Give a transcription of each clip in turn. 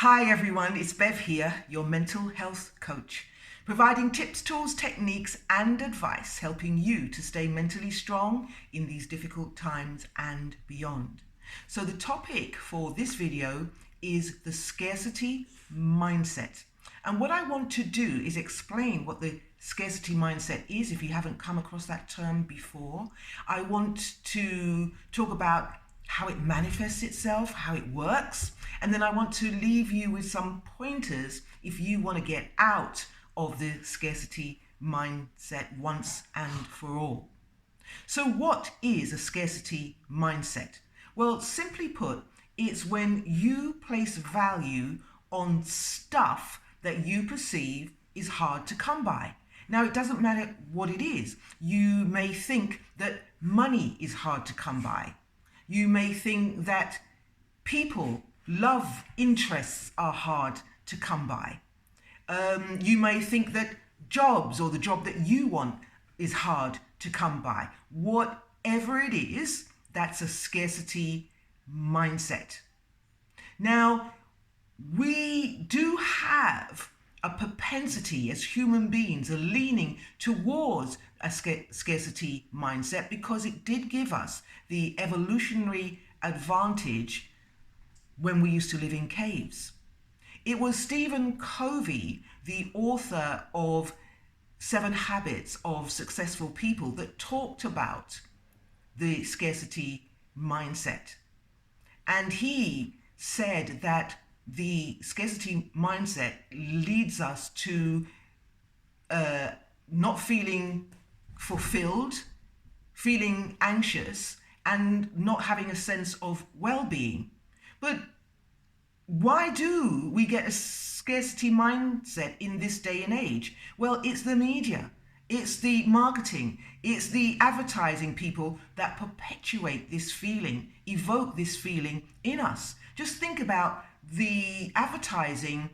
Hi everyone, it's Bev here, your mental health coach, providing tips, tools, techniques and advice helping you to stay mentally strong in these difficult times and beyond. So the topic for this video is the scarcity mindset. And what I want to do is explain what the scarcity mindset is if you haven't come across that term before. I want to talk about how it manifests itself, how it works, and then I want to leave you with some pointers if you want to get out of the scarcity mindset once and for all. So what is a scarcity mindset? Well, simply put, it's when you place value on stuff that you perceive is hard to come by. Now, it doesn't matter what it is. You may think that money is hard to come by. You may think that people, love, interests are hard to come by. You may think that jobs or the job that you want is hard to come by. Whatever it is, that's a scarcity mindset. Now, we do have a propensity as human beings, a leaning towards a scarcity mindset because it did give us the evolutionary advantage when we used to live in caves. It was Stephen Covey, the author of 7 Habits of Successful People, that talked about the scarcity mindset. And he said that the scarcity mindset leads us to not feeling fulfilled, feeling anxious, and not having a sense of well-being. But why do we get a scarcity mindset in this day and age? Well, it's the media, it's the marketing, it's the advertising people that perpetuate this feeling, evoke this feeling in us. Just think about the advertising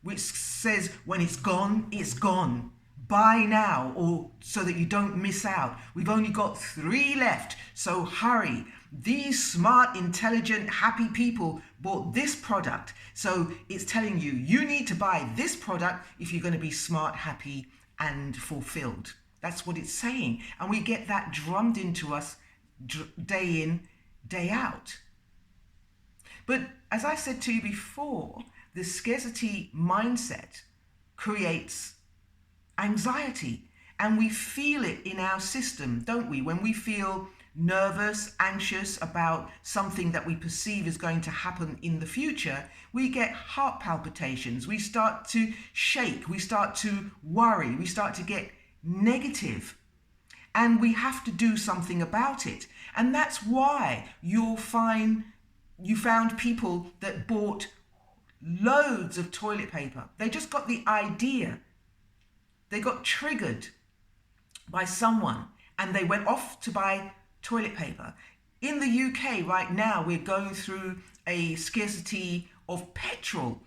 which says when it's gone, it's gone. Buy now, or so that you don't miss out. We've only got 3 left, so hurry. These smart, intelligent, happy people bought this product. So it's telling you, you need to buy this product if you're going to be smart, happy, and fulfilled. That's what it's saying. And we get that drummed into us day in, day out. But as I said to you before, the scarcity mindset creates anxiety, and we feel it in our system, don't we? When we feel nervous, anxious about something that we perceive is going to happen in the future, we get heart palpitations, we start to shake, we start to worry, we start to get negative, and we have to do something about it. And that's why you found people that bought loads of toilet paper. They just got the idea. They got triggered by someone and they went off to buy toilet paper. In the UK right now, we're going through a scarcity of petrol.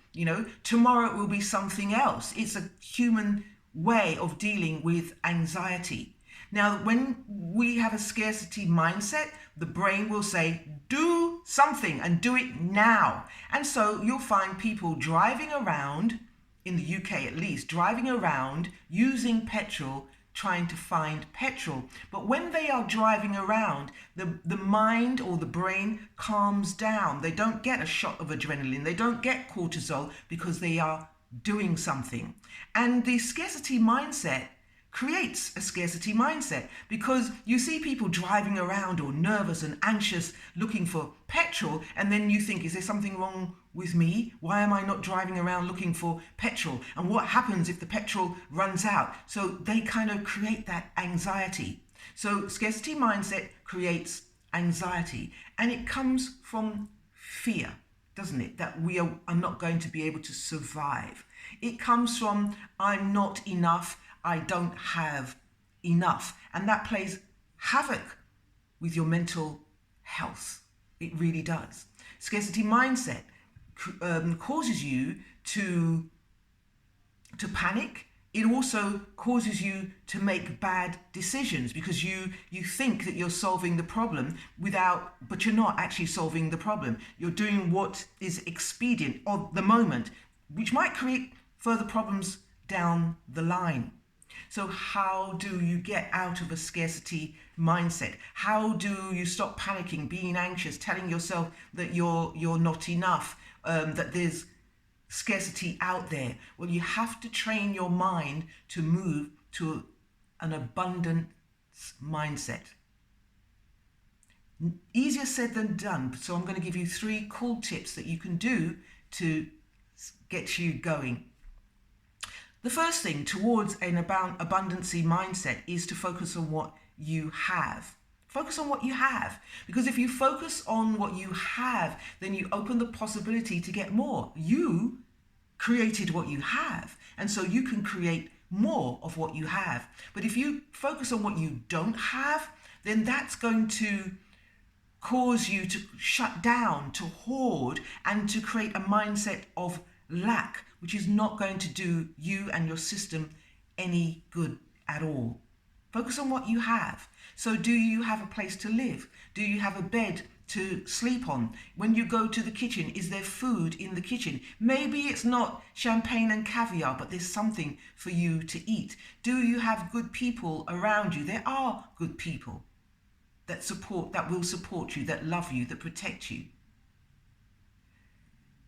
Tomorrow it will be something else. It's a human way of dealing with anxiety. Now, when we have a scarcity mindset, the brain will say, do something and do it now. And so you'll find people driving around, in the UK at least, driving around using petrol, trying to find petrol. But when they are driving around, the mind or the brain calms down. They don't get a shot of adrenaline. They don't get cortisol because they are doing something. And the scarcity mindset creates a scarcity mindset because you see people driving around all nervous and anxious looking for petrol, and then you think, is there something wrong with me? Why am I not driving around looking for petrol? And what happens if the petrol runs out? So they kind of create that anxiety. So scarcity mindset creates anxiety, and it comes from fear, doesn't it? That we are not going to be able to survive. It comes from I'm not enough, I don't have enough. And that plays havoc with your mental health. It really does. Scarcity mindset causes you to panic, it also causes you to make bad decisions because you think that you're solving the problem but you're not actually solving the problem. You're doing what is expedient of the moment, which might create further problems down the line. So how do you get out of a scarcity mindset? How do you stop panicking, being anxious, telling yourself that you're not enough, that there's scarcity out there? Well, you have to train your mind to move to an abundance mindset. Easier said than done. So I'm going to give you 3 cool tips that you can do to get you going. The first thing towards an abundancy mindset is to focus on what you have. Focus on what you have. Because if you focus on what you have, then you open the possibility to get more. You created what you have, and so you can create more of what you have. But if you focus on what you don't have, then that's going to cause you to shut down, to hoard, and to create a mindset of lack, which is not going to do you and your system any good at all. Focus on what you have. So do you have a place to live? Do you have a bed to sleep on? When you go to the kitchen, is there food in the kitchen? Maybe it's not champagne and caviar, but there's something for you to eat. Do you have good people around you? There are good people that will support you, that love you, that protect you.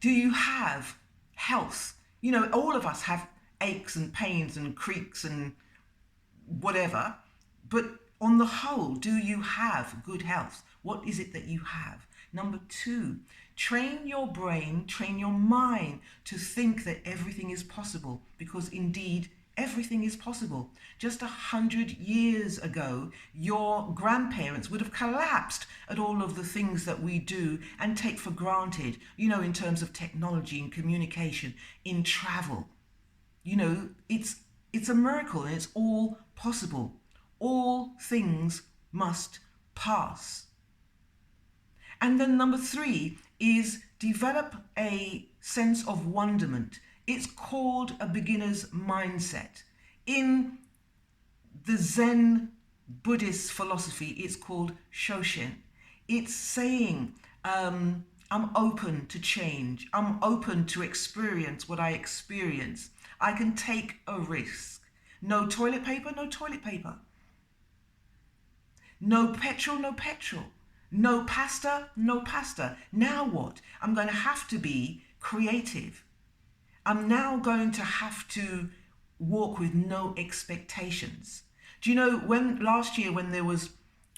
Do you have health? You know, all of us have aches and pains and creaks and whatever, but on the whole, do you have good health? What is it that you have? Number 2, train your brain, train your mind to think that everything is possible, because indeed everything is possible. Just 100 years ago, your grandparents would have collapsed at all of the things that we do and take for granted, you know, in terms of technology and communication, in travel. You know, it's a miracle and it's all possible. All things must pass. And then number 3 is develop a sense of wonderment. It's called a beginner's mindset. In the Zen Buddhist philosophy, it's called Shoshin. It's saying, I'm open to change. I'm open to experience what I experience. I can take a risk. No toilet paper, no toilet paper. No petrol, no petrol. No pasta, no pasta. Now what? I'm going to have to be creative. I'm now going to have to walk with no expectations. Do you know, last year when there was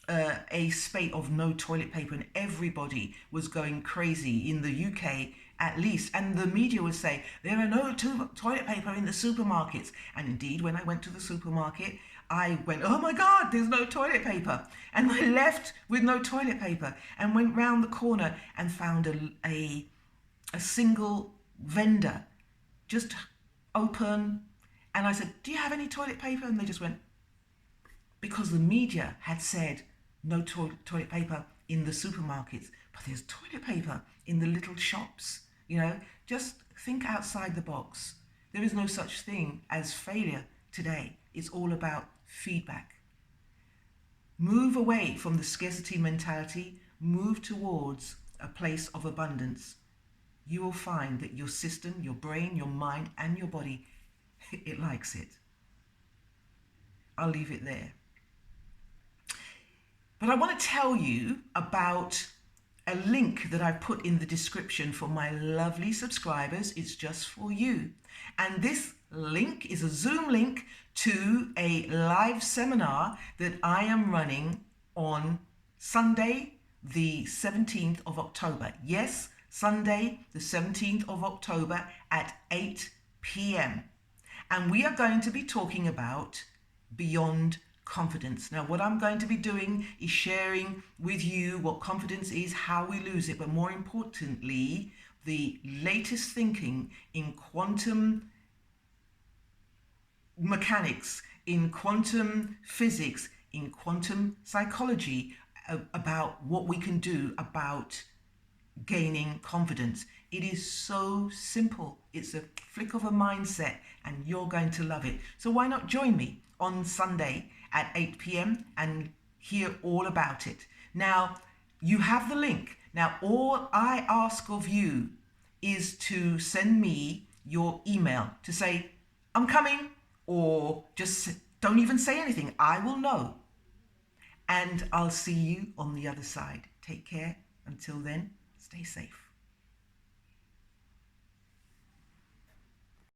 a spate of no toilet paper and everybody was going crazy in the UK at least, and the media would say there are no toilet paper in the supermarkets, and indeed when I went to the supermarket I went, oh my God, there's no toilet paper, and I left with no toilet paper and went round the corner and found a single vendor just open, and I said, do you have any toilet paper? And they just went, because the media had said no toilet paper in the supermarkets, but there's toilet paper in the little shops. You know, just think outside the box. There is no such thing as failure today. It's all about feedback. Move away from the scarcity mentality, move towards a place of abundance. You will find that your system, your brain, your mind, and your body, it likes it. I'll leave it there. But I want to tell you about a link that I've put in the description for my lovely subscribers. It's just for you. And this link is a Zoom link to a live seminar that I am running on Sunday, the 17th of October. Yes, Sunday, the 17th of October at 8 p.m. And we are going to be talking about beyond confidence. Now, what I'm going to be doing is sharing with you what confidence is, how we lose it, but more importantly, the latest thinking in quantum mechanics, in quantum physics, in quantum psychology, about what we can do about gaining confidence. It is so simple. It's a flick of a mindset and you're going to love it. So why not join me on Sunday at 8 p.m. and hear all about it. Now, you have the link. Now, all I ask of you is to send me your email to say, I'm coming, or just don't even say anything. I will know. And I'll see you on the other side. Take care. Until then, stay safe.